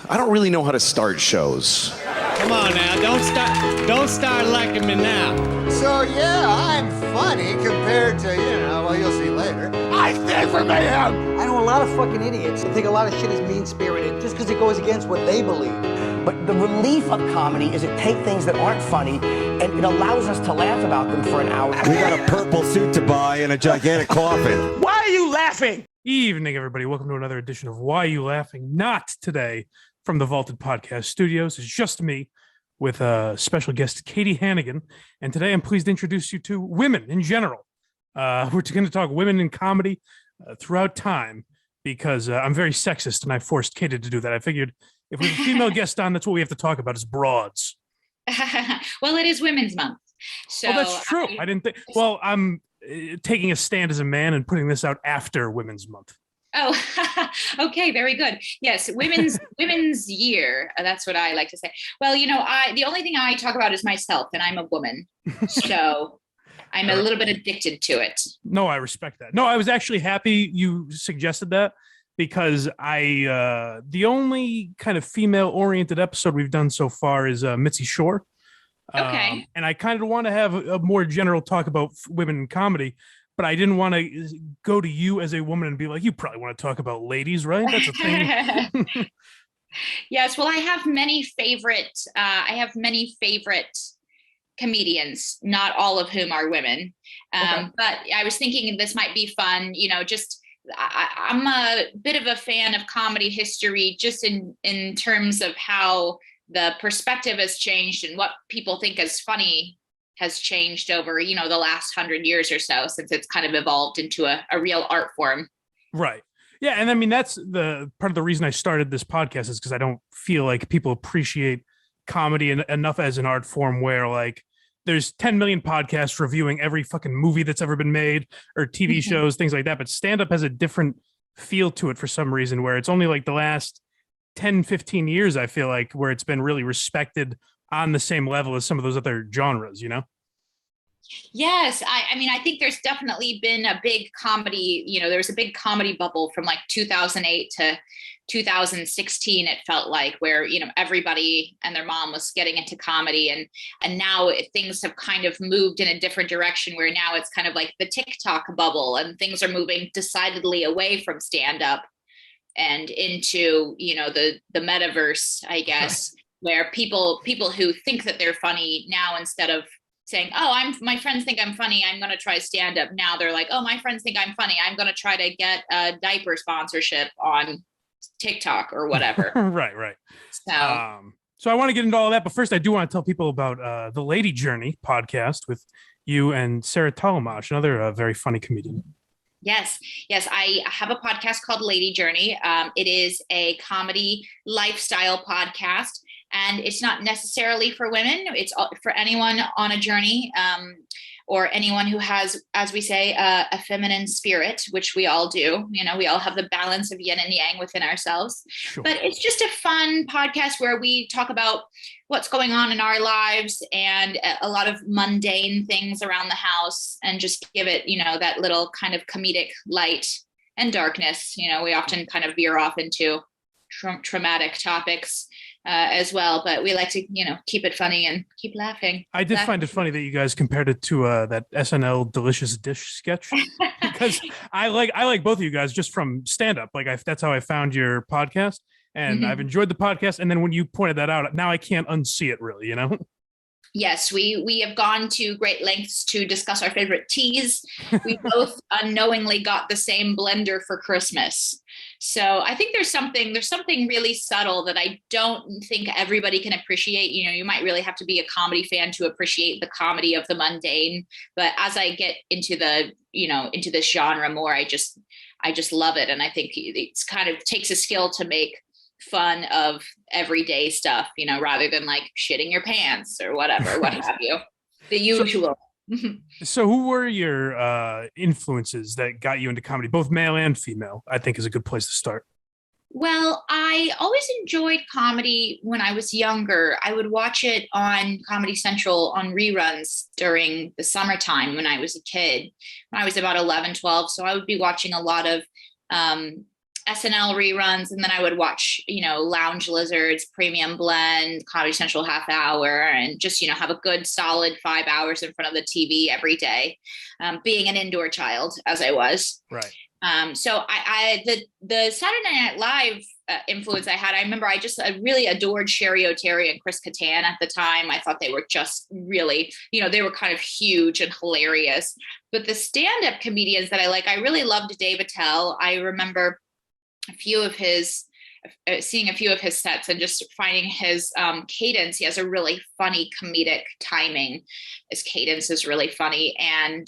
I don't really know how to start shows. Come on now, don't start liking me now. So yeah, I'm funny compared to, well, you'll see later. I stand for mayhem! I know a lot of fucking idiots that think a lot of shit is mean-spirited just because it goes against what they believe. But the relief of comedy is it takes things that aren't funny and it allows us to laugh about them for an hour. We got a purple suit to buy and a gigantic coffin. Why are you laughing? Evening, everybody. Welcome to another edition of Why You Laughing? Not today from the Vaulted Podcast Studios. It's just me with a special guest, Katie Hannigan. And today I'm pleased to introduce you to women in general. We're going to talk women in comedy throughout time because I'm very sexist and I forced Katie to do that. I figured if we have a female guest on, that's what we have to talk about is broads. Well, it is Women's Month. So that's true. I didn't think. Well, I'm taking a stand as a man and putting this out after Women's Month. Oh, okay, very good. Yes, Women's Year. That's what I like to say. Well, the only thing I talk about is myself, and I'm a woman, so I'm a little bit addicted to it. No, I respect that. No, I was actually happy you suggested that because the only kind of female-oriented episode we've done so far is Mitzi Shore. Okay. And I kind of want to have a more general talk about women in comedy, but I didn't want to go to you as a woman and be like, you probably want to talk about ladies, right? That's a thing. Yes. Well, I have many favorite comedians, not all of whom are women. Okay. But I was thinking this might be fun, I'm a bit of a fan of comedy history, just in terms of how the perspective has changed and what people think is funny has changed over, the last 100 years or so, since it's kind of evolved into a real art form. Right. Yeah. And I mean, that's the part of the reason I started this podcast is because I don't feel like people appreciate comedy enough as an art form where like there's 10 million podcasts reviewing every fucking movie that's ever been made or TV shows, things like that. But stand-up has a different feel to it for some reason where it's only like the last 10, 15 years, I feel like, where it's been really respected on the same level as some of those other genres, Yes. I think there's definitely been a big comedy, there was a big comedy bubble from like 2008 to 2016, it felt like, where, everybody and their mom was getting into comedy. And now things have kind of moved in a different direction where now it's kind of like the TikTok bubble and things are moving decidedly away from stand-up and into, the metaverse, I guess, where people who think that they're funny now, instead of saying, oh, my friends think I'm funny, I'm going to try stand up. Now they're like, oh, my friends think I'm funny, I'm going to try to get a diaper sponsorship on TikTok or whatever. Right. So I want to get into all of that. But first, I do want to tell people about the Lady Journey podcast with you and Sarah Talamash, another very funny comedian. Yes. I have a podcast called Lady Journey. It is a comedy lifestyle podcast, and it's not necessarily for women. It's for anyone on a journey, or anyone who has, as we say, a feminine spirit, which we all do. We all have the balance of yin and yang within ourselves. Sure. But it's just a fun podcast where we talk about what's going on in our lives and a lot of mundane things around the house, and just give it, that little kind of comedic light and darkness. We often kind of veer off into traumatic topics as well, but we like to, keep it funny and keep laughing. I did find it funny that you guys compared it to that SNL Delicious Dish sketch, because I like both of you guys just from stand up. Like that's how I found your podcast, and I've enjoyed the podcast. And then when you pointed that out, now I can't unsee it really, Yes, we have gone to great lengths to discuss our favorite teas. We both unknowingly got the same blender for Christmas. So I think there's something really subtle that I don't think everybody can appreciate. You might really have to be a comedy fan to appreciate the comedy of the mundane. But as I get into into this genre more, I just love it. And I think it's kind of takes a skill to make fun of everyday stuff, rather than like shitting your pants or whatever, what have you, the usual. So who were your influences that got you into comedy, both male and female? I think is a good place to start. Well, I always enjoyed comedy when I was younger. I would watch it on Comedy Central on reruns during the summertime when I was a kid, when I was about 11, 12. So I would be watching a lot of SNL reruns, and then I would watch, Lounge Lizards, Premium Blend, Comedy Central Half Hour, and just, have a good solid 5 hours in front of the TV every day, being an indoor child as I was. Right. So the Saturday Night Live influence I remember I really adored Sherry O'Terry and Chris Kattan at the time. I thought they were just really, they were kind of huge and hilarious. But the stand-up comedians that I really loved Dave Attell. I remember seeing a few of his sets and just finding his cadence. He has a really funny comedic timing. His cadence is really funny. And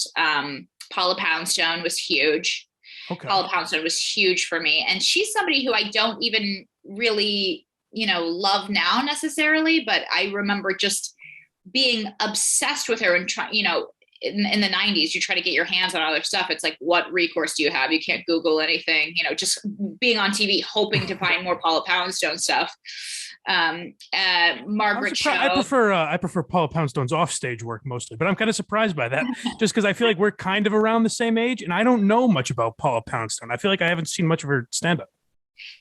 Paula Poundstone was huge. Okay. Paula Poundstone was huge for me. And she's somebody who I don't even really, love now necessarily, but I remember just being obsessed with her and trying, in the 90s, you try to get your hands on other stuff. It's like, what recourse do you have? You can't Google anything, just being on TV, hoping to find more Paula Poundstone stuff. Margaret Cho. I prefer Paula Poundstone's offstage work mostly, but I'm kind of surprised by that just because I feel like we're kind of around the same age and I don't know much about Paula Poundstone. I feel like I haven't seen much of her stand-up.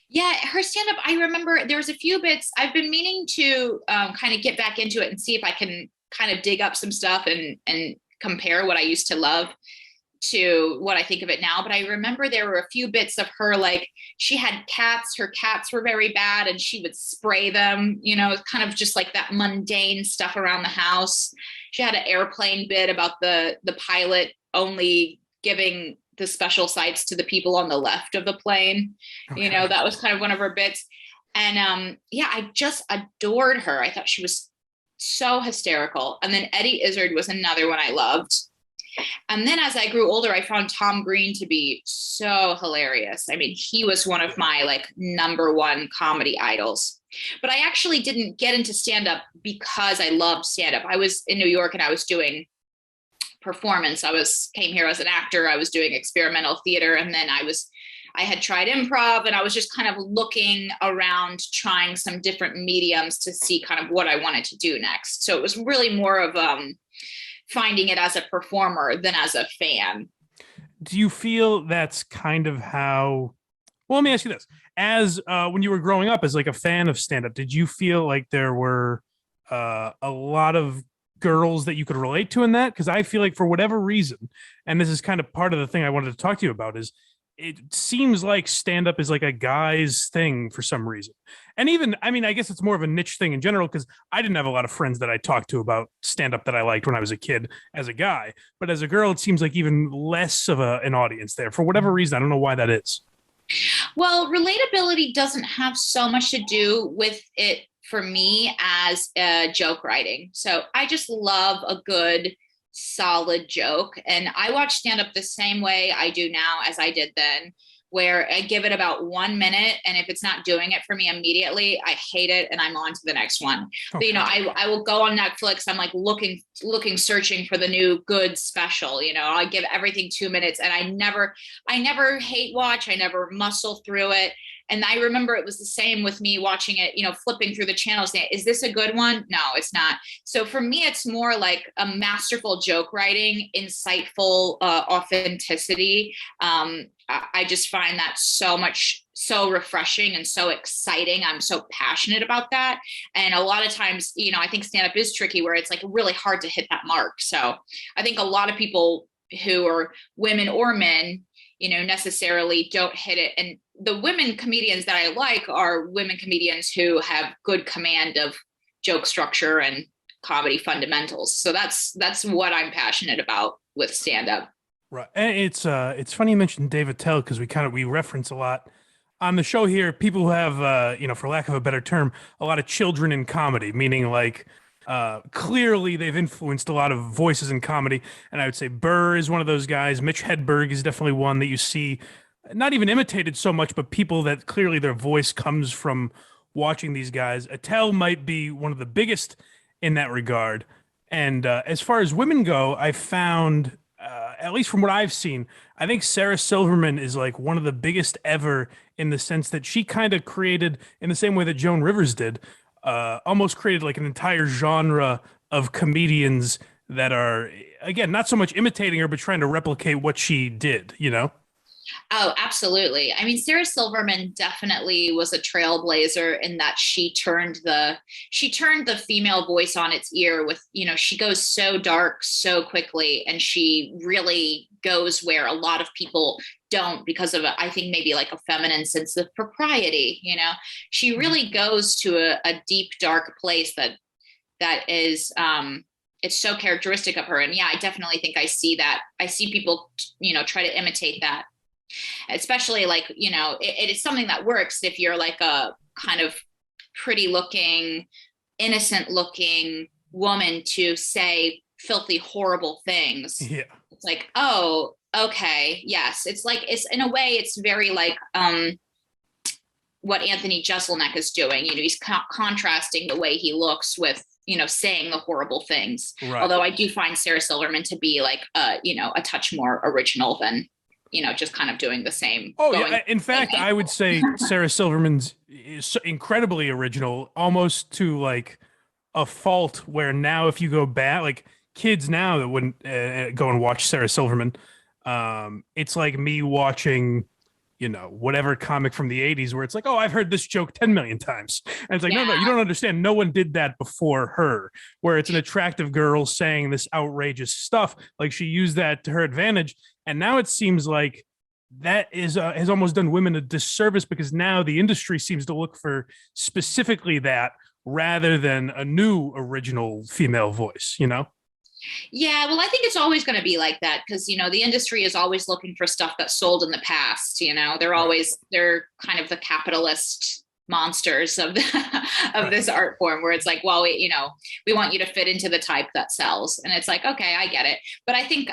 Yeah, her stand-up, I remember there was a few bits. I've been meaning to kind of get back into it and see if I can kind of dig up some stuff and compare what I used to love to what I think of it now. But I remember there were a few bits of her, like she had cats, her cats were very bad and she would spray them, kind of just like that mundane stuff around the house. She had an airplane bit about the pilot only giving the special sights to the people on the left of the plane. Okay. That was kind of one of her bits. And I just adored her. I thought she was so hysterical. And then Eddie Izzard was another one I loved. And then as I grew older, I found Tom Green to be so hilarious. I mean, he was one of my number one comedy idols. But I actually didn't get into stand-up because I loved stand-up. I was in New York and I was doing performance. Came here as an actor. I was doing experimental theater. And then I had tried improv and I was just kind of looking around, trying some different mediums to see kind of what I wanted to do next. So it was really more of finding it as a performer than as a fan. Do you feel that's kind of how, well, let me ask you this. As when you were growing up as a fan of stand-up, did you feel like there were a lot of girls that you could relate to in that? Because I feel like for whatever reason, and this is kind of part of the thing I wanted to talk to you about, is it seems like stand-up is a guy's thing for some reason. And even, I guess it's more of a niche thing in general, because I didn't have a lot of friends that I talked to about stand-up that I liked when I was a kid as a guy. But as a girl, it seems like even less of an audience there. For whatever reason, I don't know why that is. Well, relatability doesn't have so much to do with it for me as joke writing. So I just love a good solid joke. And I watch stand-up the same way I do now as I did then, where I give it about 1 minute. And if it's not doing it for me immediately, I hate it and I'm on to the next one. Okay. But, I will go on Netflix. I'm looking, searching for the new good special, I give everything 2 minutes and I never hate watch. I never muscle through it. And I remember it was the same with me watching it, flipping through the channels. Is this a good one? No, it's not. So for me, it's more like a masterful joke writing, insightful authenticity. I just find that so refreshing and so exciting. I'm so passionate about that. And a lot of times, I think stand-up is tricky where it's really hard to hit that mark. So I think a lot of people who are women or men, necessarily don't hit it. And the women comedians that I like are women comedians who have good command of joke structure and comedy fundamentals. So that's what I'm passionate about with stand-up. Right. And it's funny you mentioned Dave Attell, because we reference a lot on the show here, people who have, for lack of a better term, a lot of children in comedy, meaning clearly they've influenced a lot of voices in comedy. And I would say Burr is one of those guys. Mitch Hedberg is definitely one that you see not even imitated so much, but people that clearly their voice comes from watching these guys. Attell might be one of the biggest in that regard. And as far as women go, I found, at least from what I've seen, I think Sarah Silverman is one of the biggest ever, in the sense that she kind of created, in the same way that Joan Rivers did, almost created an entire genre of comedians that are, again, not so much imitating her, but trying to replicate what she did, Oh, absolutely. I mean, Sarah Silverman definitely was a trailblazer in that she turned the female voice on its ear with, she goes so dark so quickly, and she really goes where a lot of people don't because of I think maybe like a feminine sense of propriety. She really goes to a deep dark place that is it's so characteristic of her. And yeah, I definitely think I see that. I see people, try to imitate that. Especially like, it is something that works if you're like a kind of pretty looking, innocent looking woman to say filthy, horrible things. Yeah. It's like, oh, okay. Yes. It's like, it's in a way, it's very like, what Anthony Jeselnik is doing. He's contrasting the way he looks with, saying the horrible things. Right. Although I do find Sarah Silverman to be like, a touch more original than, just kind of doing the same. Oh, yeah. In fact, I would say Sarah Silverman's is incredibly original, almost to like a fault where now if you go back, like kids now that wouldn't go and watch Sarah Silverman, it's like me watching whatever comic from the 80s where it's like, oh, I've heard this joke 10 million times. And it's like, no, you don't understand. No one did that before her, where it's an attractive girl saying this outrageous stuff. Like she used that to her advantage. And now it seems like that is has almost done women a disservice because now the industry seems to look for specifically that rather than a new original female voice, Yeah, well, I think it's always going to be like that because, the industry is always looking for stuff that's sold in the past. They're kind of the capitalist monsters of this art form where it's like, well, we want you to fit into the type that sells. And it's like, okay, I get it. But I think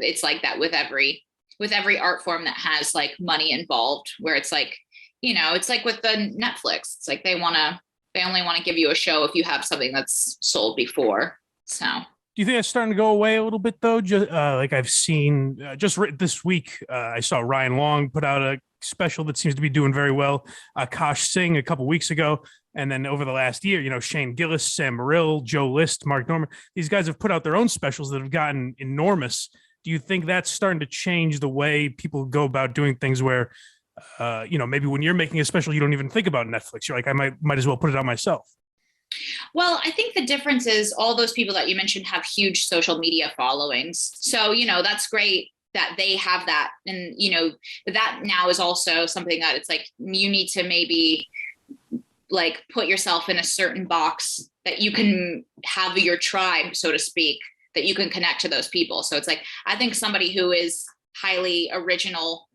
it's like that with every art form that has like money involved, where it's like, it's like with the Netflix. It's like they only want to give you a show if you have something that's sold before. So do you think that's starting to go away a little bit though? Just like I've seen this week, I saw Ryan Long put out a special that seems to be doing very well. Akash Singh a couple weeks ago. And then over the last year, Shane Gillis, Sam Morrill, Joe List, Mark Norman, these guys have put out their own specials that have gotten enormous. Do you think that's starting to change the way people go about doing things where, maybe when you're making a special, you don't even think about Netflix. You're like, I might as well put it out myself. Well, I think the difference is all those people that you mentioned have huge social media followings. So, that's great that they have that. And, that now is also something that it's like, you need to maybe like put yourself in a certain box that you can have your tribe, so to speak, that you can connect to those people. So it's like, I think somebody who is highly original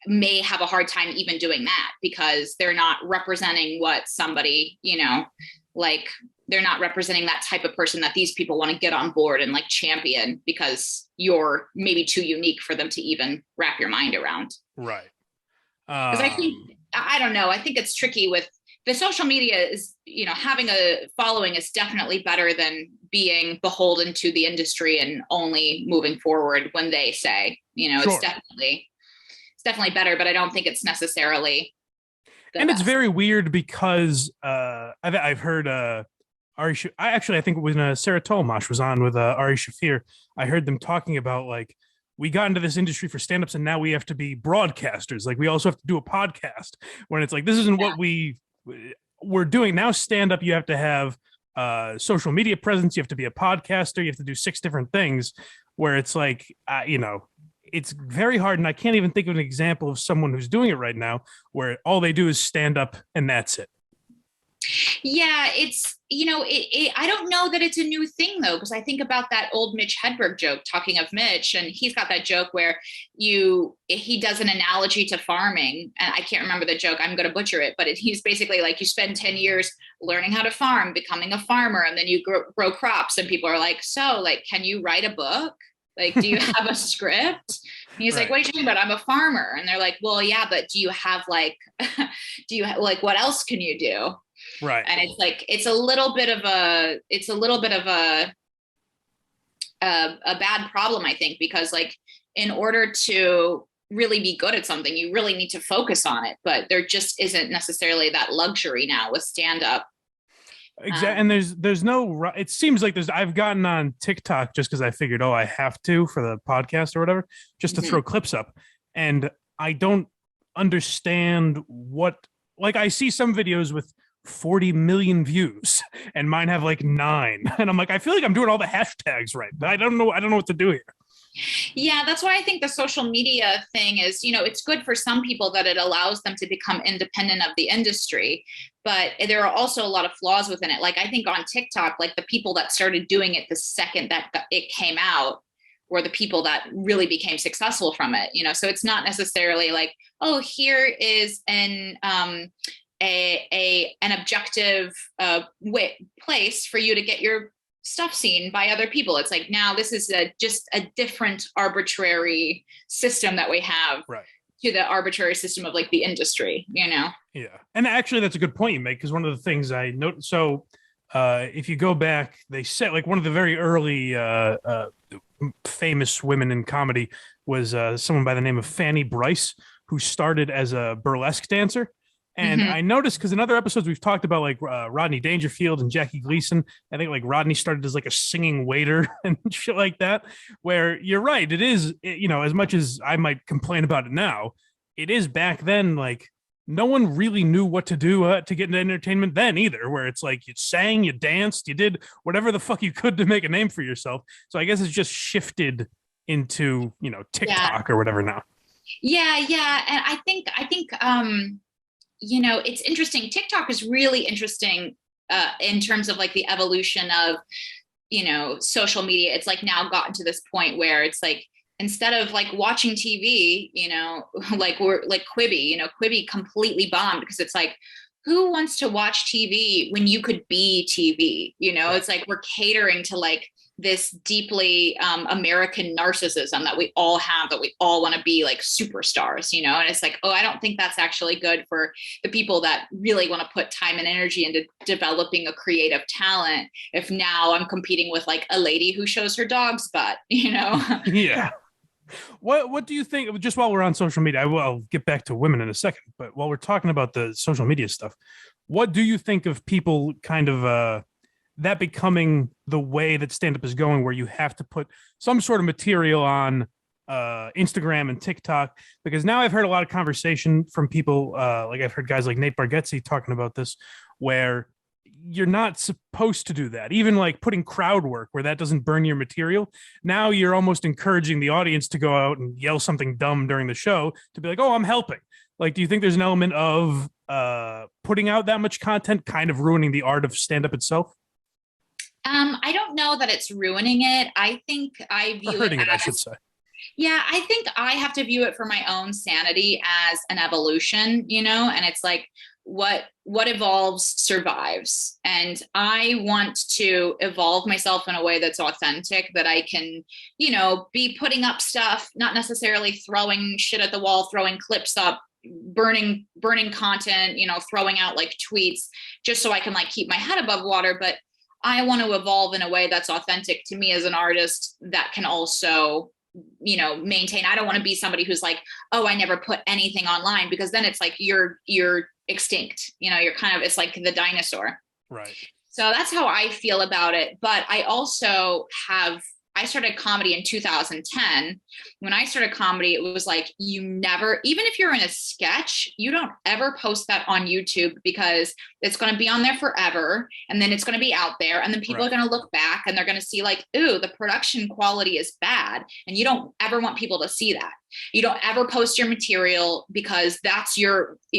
may have a hard time even doing that because they're not representing what somebody, like they're not representing that type of person that these people want to get on board and like champion because you're maybe too unique for them to even wrap your mind around. Right. Because I don't know. I think it's tricky with the social media is, having a following is definitely better than being beholden to the industry and only moving forward when they say, Sure. it's definitely better, but I don't think it's necessarily and best. It's very weird because I've heard Ari. I think when Sarah Tolmash was on with Ari Shafir, I heard them talking about like we got into this industry for stand-ups and now we have to be broadcasters. Like we also have to do a podcast when it's like this isn't what we're doing now. Stand-up, you have to have social media presence. You have to be a podcaster. You have to do 6 different things. Where it's like it's very hard, and I can't even think of an example of someone who's doing it right now where all they do is stand up and that's it. Yeah, it's, I don't know that it's a new thing though, because I think about that old Mitch Hedberg joke, talking of Mitch, and he's got that joke where he does an analogy to farming, and I can't remember the joke, I'm going to butcher it, but he's basically like, you spend 10 years learning how to farm, becoming a farmer, and then you grow crops, and people are like, so like, can you write a book? Like, do you have a script? And he's like, what are you talking about? I'm a farmer. And they're like, well, yeah, but do you have like, what else can you do? Right. And it's like, it's a little bit of a bad problem, I think, because like, in order to really be good at something, you really need to focus on it, but there just isn't necessarily that luxury now with stand-up. Exactly. And there's no, it seems like I've gotten on TikTok just because I figured, I have to for the podcast or whatever, just to throw clips up. and I don't understand what, like, I see some videos with 40 million views and mine have like 9. And I'm like, I feel like I'm doing all the hashtags right. I don't know what to do here. Yeah, that's why I think the social media thing is, it's good for some people that it allows them to become independent of the industry, but there are also a lot of flaws within it. Like I think on TikTok, like the people that started doing it the second that it came out were the people that really became successful from it, so it's not necessarily like, oh, here is an objective place for you to get your stuff seen by other people. It's like, now this is just a different arbitrary system that we have to the arbitrary system of like the industry, Yeah. And actually that's a good point you make, because one of the things I noticed, so if you go back, they said like one of the very early famous women in comedy was someone by the name of Fanny Bryce, who started as a burlesque dancer. And I noticed, because in other episodes we've talked about like Rodney Dangerfield and Jackie Gleason. I think like Rodney started as like a singing waiter and shit like that, where you're right. It is, as much as I might complain about it now, it is back then, like no one really knew what to do to get into entertainment then either, where it's like you sang, you danced, you did whatever the fuck you could to make a name for yourself. So I guess it's just shifted into, TikTok or whatever now. Yeah. And I think it's interesting. TikTok is really interesting in terms of like the evolution of, social media. It's like now gotten to this point where it's like, instead of like watching TV, like we're like Quibi, Quibi completely bombed because it's like, who wants to watch TV when you could be TV? It's like we're catering to like this deeply American narcissism that we all have, that we all want to be like superstars, and it's like, oh, I don't think that's actually good for the people that really want to put time and energy into developing a creative talent. If now I'm competing with like a lady who shows her dog's butt, Yeah. What do you think, just while we're on social media, I'll get back to women in a second, but while we're talking about the social media stuff, what do you think of people kind of that becoming the way that stand-up is going, where you have to put some sort of material on Instagram and TikTok? Because now I've heard a lot of conversation from people, like I've heard guys like Nate Bargatze talking about this, where you're not supposed to do that. Even like putting crowd work where that doesn't burn your material. Now you're almost encouraging the audience to go out and yell something dumb during the show to be like, oh, I'm helping. Like, do you think there's an element of putting out that much content kind of ruining the art of stand-up itself? I don't know that it's ruining it. I think I view hurting it, as, I should say. Yeah, I think I have to view it for my own sanity as an evolution, and it's like what evolves survives. And I want to evolve myself in a way that's authentic, that I can, be putting up stuff, not necessarily throwing shit at the wall, throwing clips up, burning content, throwing out like tweets just so I can like keep my head above water. But I want to evolve in a way that's authentic to me as an artist, that can also, maintain. I don't want to be somebody who's like, oh, I never put anything online, because then it's like you're extinct. You're kind of, it's like the dinosaur. Right. So that's how I feel about it. But I also I started comedy in 2010. When I started comedy, it was like, you never, even if you're in a sketch, you don't ever post that on YouTube, because it's going to be on there forever. And then it's going to be out there. And then people are going to look back and they're going to see like, ooh, the production quality is bad. And you don't ever want people to see that. You don't ever post your material, because that's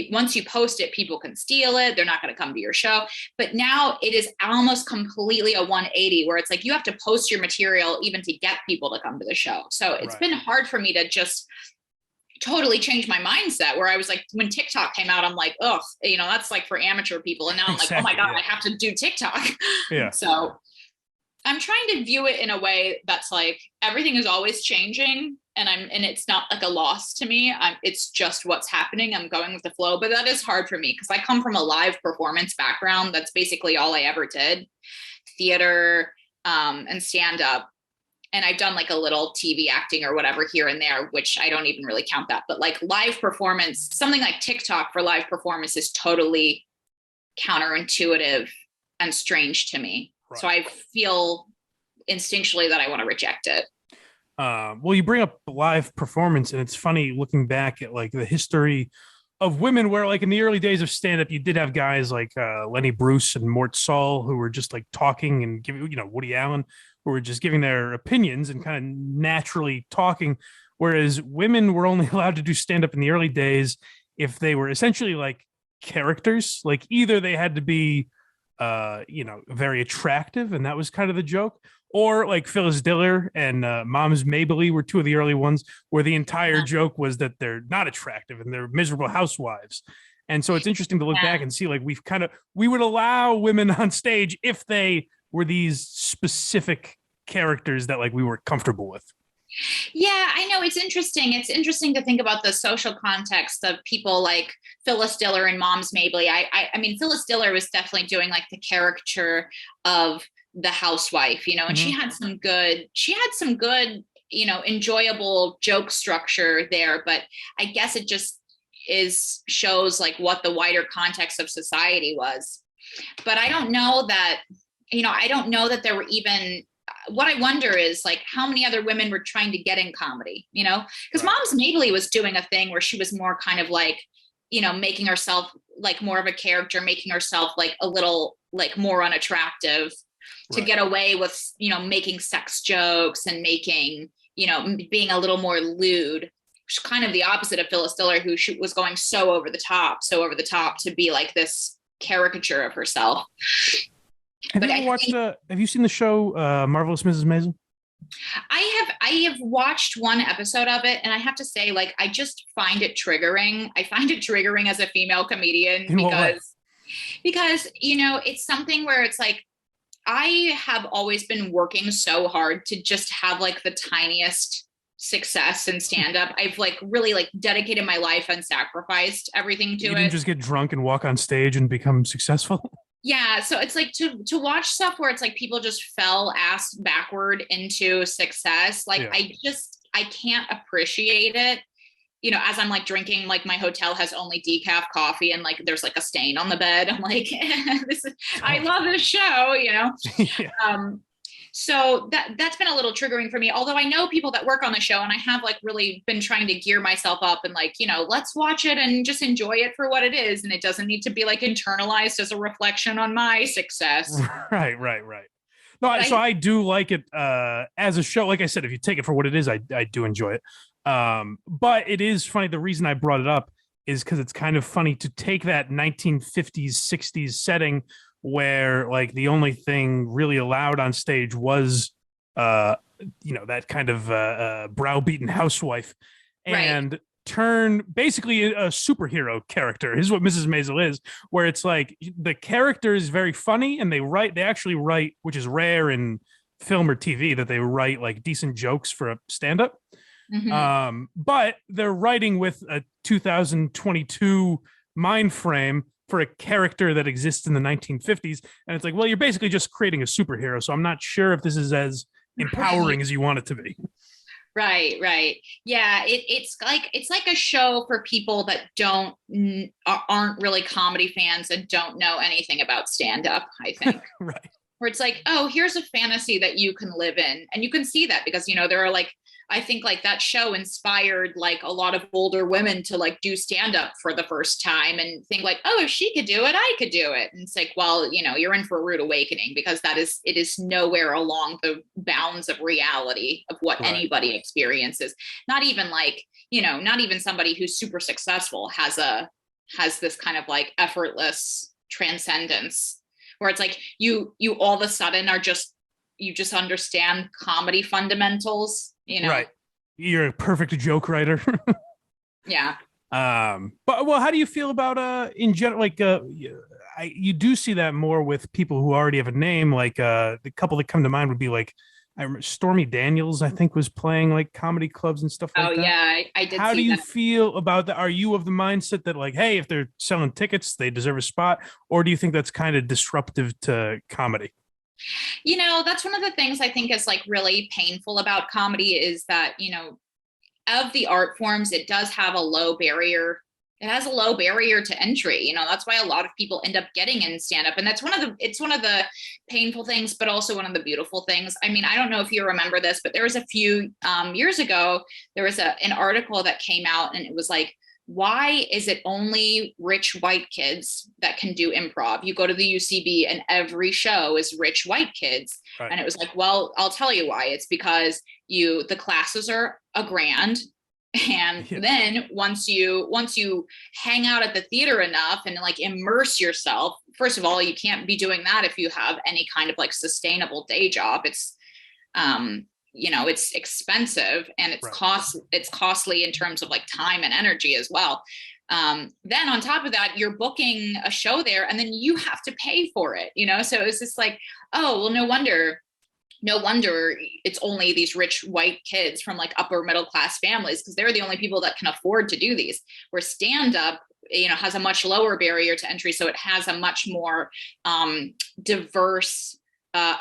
once you post it, people can steal it. They're not going to come to your show. But now it is almost completely a 180, where it's like, you have to post your material even to get people to come to the show. So it's been hard for me to just totally change my mindset, where I was like, when TikTok came out, I'm like, oh, that's like for amateur people. And now I'm like, oh my God, I have to do TikTok. Yeah. So I'm trying to view it in a way that's like, everything is always changing. And it's not like a loss to me. It's just what's happening. I'm going with the flow, but that is hard for me, because I come from a live performance background. That's basically all I ever did, theater and stand up. And I've done like a little TV acting or whatever here and there, which I don't even really count that. But like live performance, something like TikTok for live performance is totally counterintuitive and strange to me. Right. So I feel instinctually that I want to reject it. Well, you bring up live performance, and it's funny looking back at like the history of women, where like in the early days of stand-up, you did have guys like Lenny Bruce and Mort Saul who were just like talking and giving, Woody Allen, who were just giving their opinions and kind of naturally talking, whereas women were only allowed to do stand-up in the early days if they were essentially like characters. Like either they had to be very attractive, and that was kind of the joke, or like Phyllis Diller and Moms Mabley were two of the early ones where the entire joke was that they're not attractive and they're miserable housewives. And so it's interesting to look back and see like we would allow women on stage if they were these specific characters that like we were comfortable with. Yeah, I know. It's interesting. It's interesting to think about the social context of people like Phyllis Diller and Moms Mabley. I mean, Phyllis Diller was definitely doing like the caricature of the housewife, and she had some good, enjoyable joke structure there. But I guess it just shows like what the wider context of society was. But I don't know that, there were even, what I wonder is like how many other women were trying to get in comedy, because Moms Mabley was doing a thing where she was more kind of like, making herself like more of a character, making herself like a little like more unattractive to get away with, making sex jokes and making, being a little more lewd, which is kind of the opposite of Phyllis Diller, who was going so over the top to be like this caricature of herself. Have you seen the show Marvelous Mrs. Maisel? I have watched one episode of it, and I have to say, like, I just find it triggering. I find it triggering as a female comedian because it's something where it's like, I have always been working so hard to just have like the tiniest success in stand-up. I've like really like dedicated my life and sacrificed everything to it. You didn't just get drunk and walk on stage and become successful? Yeah. So it's like to watch stuff where it's like people just fell ass backward into success. Like I can't appreciate it. As I'm like drinking, like my hotel has only decaf coffee and like there's like a stain on the bed. I'm like, I love this show, Yeah. So that's been a little triggering for me. Although I know people that work on the show, and I have like really been trying to gear myself up and like, let's watch it and just enjoy it for what it is. And it doesn't need to be like internalized as a reflection on my success. Right. No, I do like it as a show. Like I said, if you take it for what it is, I do enjoy it. But it is funny. The reason I brought it up is because it's kind of funny to take that 1950s, 60s setting where like the only thing really allowed on stage was, that kind of browbeaten housewife, and turn basically a superhero character is what Mrs. Maisel is, where it's like the character is very funny and they actually write, which is rare in film or TV, that they write like decent jokes for a stand-up. Mm-hmm. But they're writing with a 2022 mind frame for a character that exists in the 1950s. And it's like, well, you're basically just creating a superhero. So I'm not sure if this is as empowering as you want it to be. Right. Yeah. It's like a show for people that aren't really comedy fans and don't know anything about stand-up, I think. Right. Where it's like, oh, here's a fantasy that you can live in. And you can see that because, there are like, I think like that show inspired like a lot of older women to like do stand-up for the first time and think like, oh, if she could do it, I could do it. And it's like, well, you're in for a rude awakening because it is nowhere along the bounds of reality of what anybody experiences. Not even like, not even somebody who's super successful has this kind of like effortless transcendence where it's like you all of a sudden you just understand comedy fundamentals. Right. You're a perfect joke writer. Yeah. But how do you feel about in general? Like, you do see that more with people who already have a name. Like, the couple that come to mind would be like, I remember Stormy Daniels, I think, was playing like comedy clubs and stuff like that. Oh yeah, I did. How do you feel about that? Are you of the mindset that like, hey, if they're selling tickets, they deserve a spot, or do you think that's kind of disruptive to comedy? That's one of the things I think is like really painful about comedy is that, of the art forms, it does have a low barrier it has a low barrier to entry. You know, that's why a lot of people end up getting in stand up. And that's it's one of the painful things, but also one of the beautiful things. I mean, I don't know if you remember this, but there was a few years ago, there was an article that came out, and it was like, why is it only rich white kids that can do improv? You go to the UCB and every show is rich white kids. Right. And it was like, well, I'll tell you why. It's because the classes are $1,000. And then once you hang out at the theater enough and like immerse yourself, first of all, you can't be doing that if you have any kind of like sustainable day job. It's, it's expensive, and it's costly in terms of like time and energy as well. Then on top of that, you're booking a show there, and then you have to pay for it, So it's just like, oh, well, no wonder it's only these rich white kids from like upper middle class families, because they're the only people that can afford to do these, where stand up, has a much lower barrier to entry. So it has a much more diverse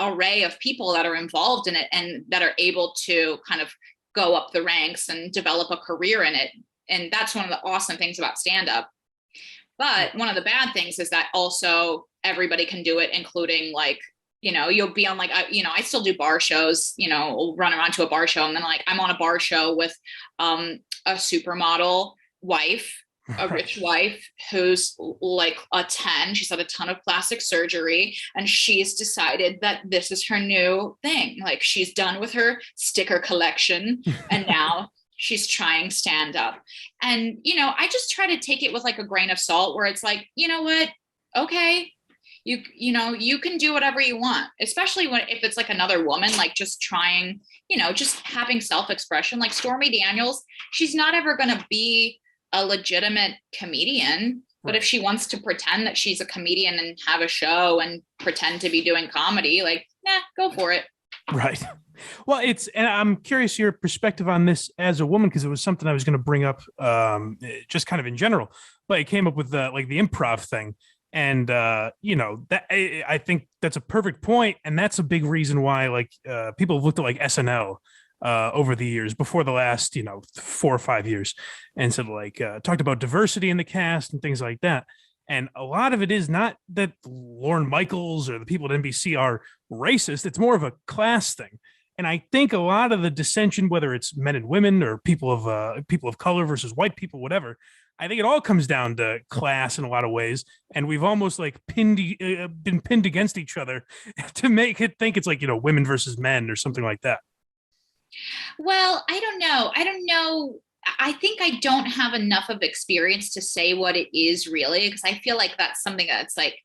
array of people that are involved in it and that are able to kind of go up the ranks and develop a career in it. And that's one of the awesome things about stand up. But one of the bad things is that also everybody can do it, including like, you'll be on like, I still do bar shows, we'll run around to a bar show, and then like I'm on a bar show with a supermodel wife, a rich wife who's like a 10. She's had a ton of plastic surgery, and she's decided that this is her new thing. Like, she's done with her sticker collection and now she's trying stand up. And, I just try to take it with like a grain of salt, where it's like, you know what? Okay. You can do whatever you want, especially if it's like another woman, like just trying, just having self-expression. Like Stormy Daniels, she's not ever going to be a legitimate comedian, but if she wants to pretend that she's a comedian and have a show and pretend to be doing comedy, like, go for it. Right. Well, and I'm curious your perspective on this as a woman, because it was something I was going to bring up just kind of in general, but it came up with like the improv thing. And, that I think that's a perfect point. And that's a big reason why like people have looked at like SNL over the years, before the last, 4 or 5 years, and said like talked about diversity in the cast and things like that. And a lot of it is not that Lorne Michaels or the people at NBC are racist. It's more of a class thing. And I think a lot of the dissension, whether it's men and women or people of color versus white people, whatever, I think it all comes down to class in a lot of ways. And we've almost like been pinned against each other to make it think it's like, women versus men or something like that. Well, I don't know. I think I don't have enough of experience to say what it is really, because I feel like that's something that's like,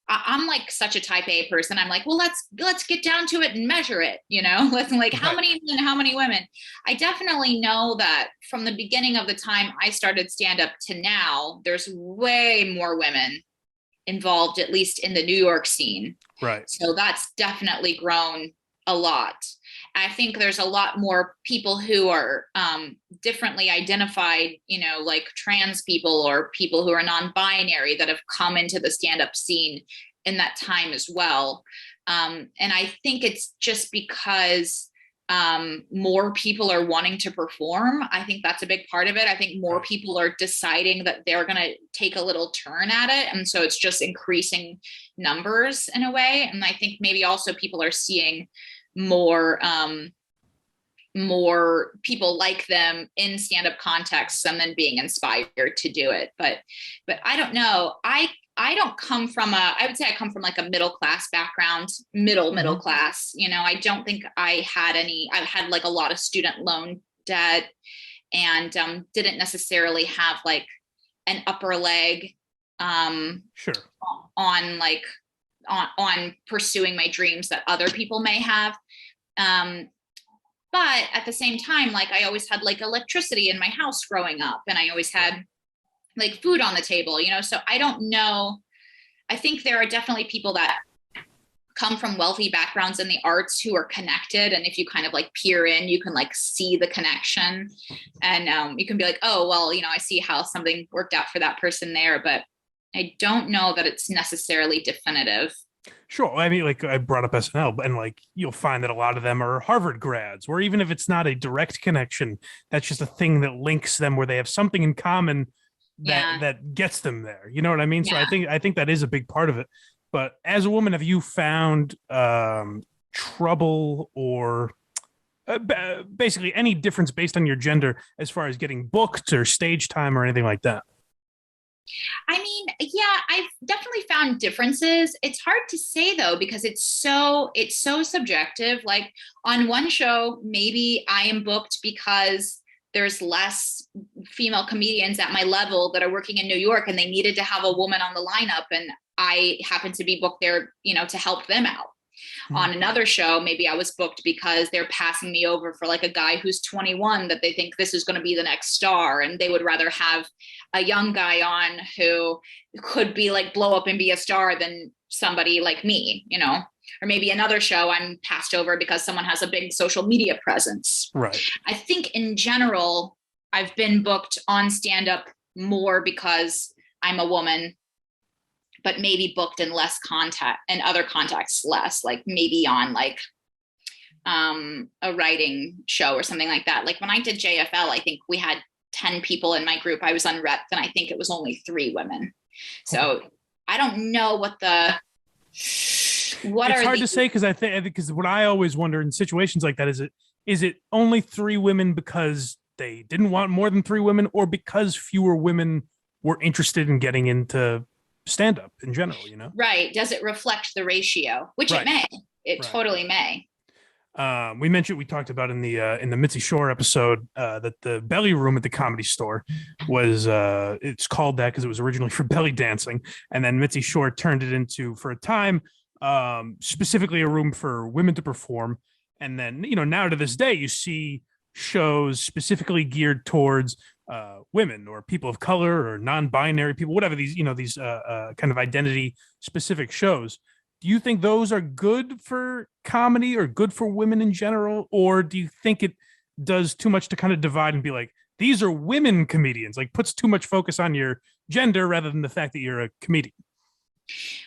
I'm like such a type A person. I'm like, well, let's get down to it and measure it, let's like how many men, how many women. I definitely know that from the beginning of the time I started stand up to now, there's way more women involved, at least in the New York scene. Right. So that's definitely grown a lot. I think there's a lot more people who are differently identified, like trans people or people who are non-binary that have come into the stand-up scene in that time as well. And I think it's just because more people are wanting to perform. I think that's a big part of it. I think more people are deciding that they're going to take a little turn at it. And so it's just increasing numbers in a way. And I think maybe also people are seeing more people like them in stand-up contexts and then being inspired to do it. But I don't know. I don't come from I would say I come from like a middle class background, middle class. I don't think I had like a lot of student loan debt, and didn't necessarily have like an upper leg on pursuing my dreams that other people may have. But at the same time, like I always had like electricity in my house growing up, and I always had like food on the table, so I don't know. I think there are definitely people that come from wealthy backgrounds in the arts who are connected. And if you kind of like peer in, you can like see the connection, and you can be like, oh, well, I see how something worked out for that person there, but I don't know that it's necessarily definitive. Sure. I mean, like I brought up SNL, and like you'll find that a lot of them are Harvard grads, where even if it's not a direct connection, that's just a thing that links them, where they have something in common that gets them there. You know what I mean? So Yeah. I think that is a big part of it. But as a woman, have you found trouble or basically any difference based on your gender as far as getting booked or stage time or anything like that? I mean, yeah, I've definitely found differences. It's hard to say though, because it's so subjective. Like on one show, maybe I am booked because there's less female comedians at my level that are working in New York and they needed to have a woman on the lineup. And I happen to be booked there, to help them out. Mm-hmm. On another show, maybe I was booked because they're passing me over for like a guy who's 21 that they think this is going to be the next star. And they would rather have a young guy on who could be like blow up and be a star than somebody like me, or maybe another show I'm passed over because someone has a big social media presence. Right. I think in general, I've been booked on stand-up more because I'm a woman, but maybe booked in less contact and other contexts less, like maybe on like a writing show or something like that. Like when I did JFL, I think we had 10 people in my group. I was unrepped and I think it was only 3 women. So I don't know it's hard to say because what I always wonder in situations like that is it only 3 women because they didn't want more than 3 women or because fewer women were interested in getting into stand-up in general, Right. Does it reflect the ratio? Which right. It may. It right. Totally may. We talked about in the Mitzi Shore episode that the belly room at the Comedy Store was it's called that because it was originally for belly dancing, and then Mitzi Shore turned it into, for a time, specifically a room for women to perform. And then now to this day you see shows specifically geared towards women or people of color or non-binary people, whatever these kind of identity specific shows. Do you think those are good for comedy or good for women in general? Or do you think it does too much to kind of divide and be like, these are women comedians, like puts too much focus on your gender rather than the fact that you're a comedian?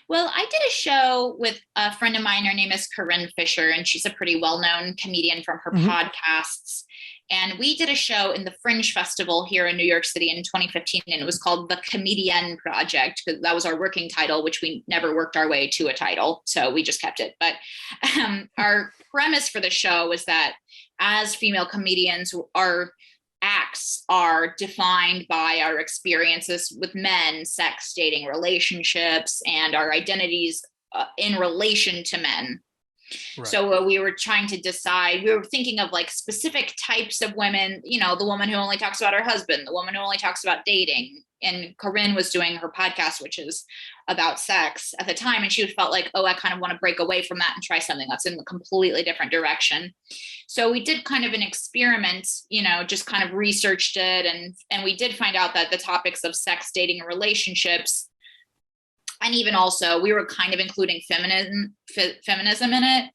Well, I did a show with a friend of mine. Her name is Corinne Fisher, and she's a pretty well-known comedian from her podcasts. And we did a show in the Fringe Festival here in New York City in 2015, and it was called The Comedian Project, because that was our working title, which we never worked our way to a title, so we just kept it. But our premise for the show was that as female comedians, our acts are defined by our experiences with men, sex, dating, relationships, and our identities in relation to men. Right. So we were trying to decide, we were thinking of like specific types of women, the woman who only talks about her husband, the woman who only talks about dating. And Corinne was doing her podcast, which is about sex at the time. And she felt like, I kind of want to break away from that and try something that's in a completely different direction. So we did kind of an experiment, just kind of researched it. And we did find out that the topics of sex, dating, and relationships, and even also we were kind of including feminism in it,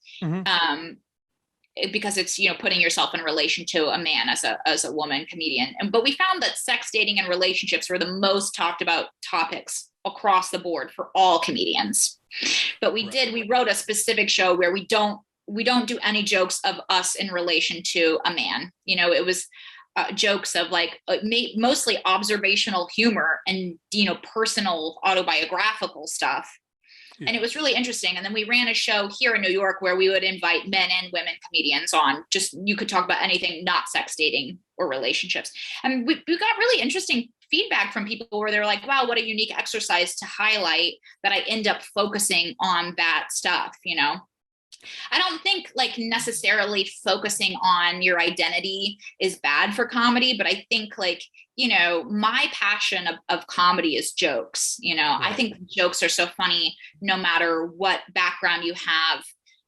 because it's, putting yourself in relation to a man as a woman comedian. But we found that sex, dating, and relationships were the most talked about topics across the board for all comedians. But we wrote a specific show where we don't do any jokes of us in relation to a man. It was jokes of like mostly observational humor and, personal autobiographical stuff. Yeah. And it was really interesting. And then we ran a show here in New York where we would invite men and women comedians on. Just, you could talk about anything, not sex, dating, or relationships. And we got really interesting feedback from people where they're like, wow, what a unique exercise to highlight that I end up focusing on that stuff, I don't think like necessarily focusing on your identity is bad for comedy, but I think like, my passion of comedy is jokes. Right. I think jokes are so funny no matter what background you have,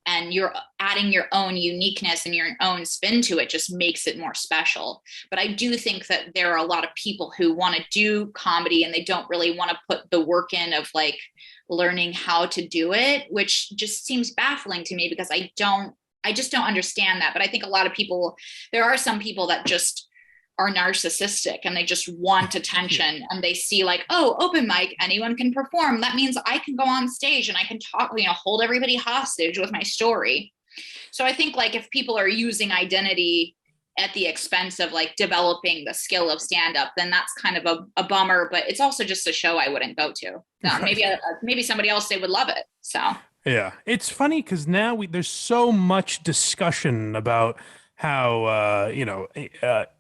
and you're adding your own uniqueness and your own spin to it just makes it more special. But I do think that there are a lot of people who want to do comedy and they don't really want to put the work in of like learning how to do it, which just seems baffling to me because I just don't understand that. But I think a lot of people, there are some people that just are narcissistic and they just want attention, and they see like, open mic, anyone can perform. That means I can go on stage and I can talk, hold everybody hostage with my story. So I think like if people are using identity at the expense of like developing the skill of stand-up, then that's kind of a bummer. But it's also just a show I wouldn't go to. Maybe somebody else, they would love it. So yeah, it's funny because now there's so much discussion about how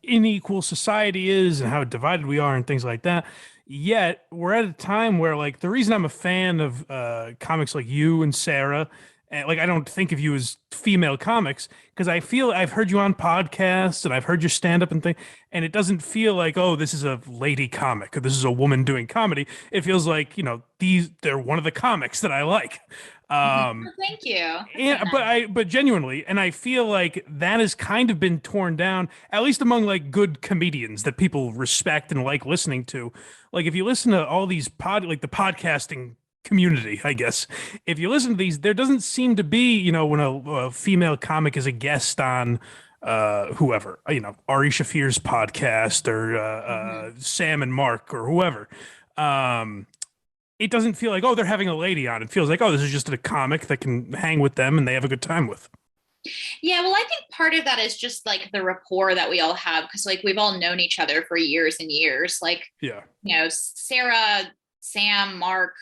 unequal society is and how divided we are and things like that. Yet we're at a time where, like, the reason I'm a fan of comics like you and Sarah, and like I don't think of you as female comics, because I feel I've heard you on podcasts and I've heard your stand up and thing, and it doesn't feel like, oh, this is a lady comic or this is a woman doing comedy. It feels like, they're one of the comics that I like. Thank you. But genuinely, and I feel like that has kind of been torn down, at least among like good comedians that people respect and like listening to. Like if you listen to all these like the podcasting community, I guess, if you listen to these, there doesn't seem to be, when a female comic is a guest on whoever, Ari Shafir's podcast or Sam and Mark or whoever. It doesn't feel like, oh, they're having a lady on. It feels like, oh, this is just a comic that can hang with them and they have a good time with. Yeah, well, I think part of that is just like the rapport that we all have, because like we've all known each other for years and years. Like, Sarah, Sam, Mark,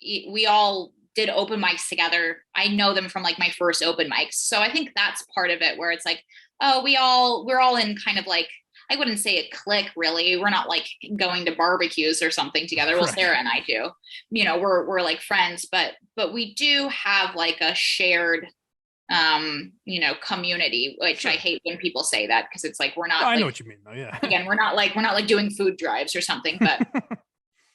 we all did open mics together. I know them from like my first open mics. So I think that's part of it, where it's like, oh, we're all in kind of like, I wouldn't say a clique really. We're not like going to barbecues or something together. Well, Sarah and I do, we're like friends, but we do have like a shared, community, which I hate when people say that, because it's like, we're not, I know what you mean though. Yeah. Again, we're not like doing food drives or something, but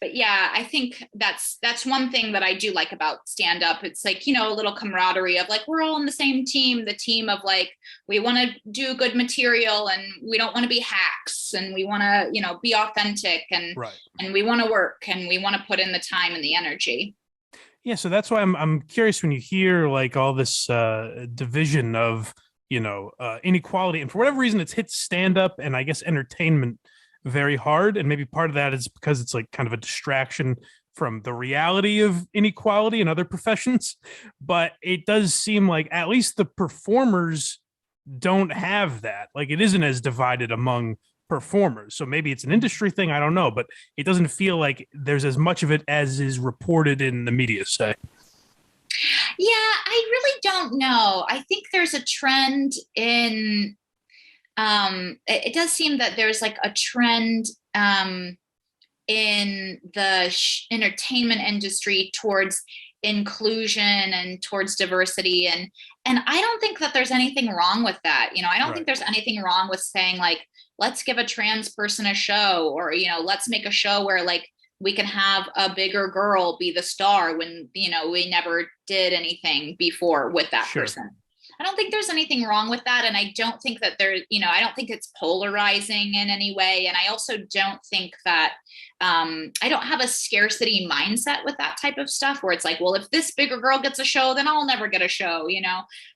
but yeah, I think that's one thing that I do like about stand up. It's like, a little camaraderie of like, we're all on the same team, the team of like, we want to do good material and we don't want to be hacks, and we want to, be authentic, and and we want to work, and we want to put in the time and the energy. Yeah. So that's why I'm curious when you hear like all this division of, inequality, and for whatever reason it's hit stand up and I guess entertainment very hard. And maybe part of that is because it's like kind of a distraction from the reality of inequality in other professions. But it does seem like at least the performers don't have that. Like it isn't as divided among performers. So maybe it's an industry thing, I don't know, but it doesn't feel like there's as much of it as is reported in the media, say. Yeah, I really don't know. I think there's a trend in it does seem that there's like a trend in the entertainment industry towards inclusion and towards diversity, and I don't think that there's anything wrong with that. I don't think there's anything wrong with saying like, let's give a trans person a show, or let's make a show where like we can have a bigger girl be the star when we never did anything before with that person. I don't think there's anything wrong with that. And I don't think that I don't think it's polarizing in any way. And I also don't think that, I don't have a scarcity mindset with that type of stuff where it's like, well, if this bigger girl gets a show, then I'll never get a show,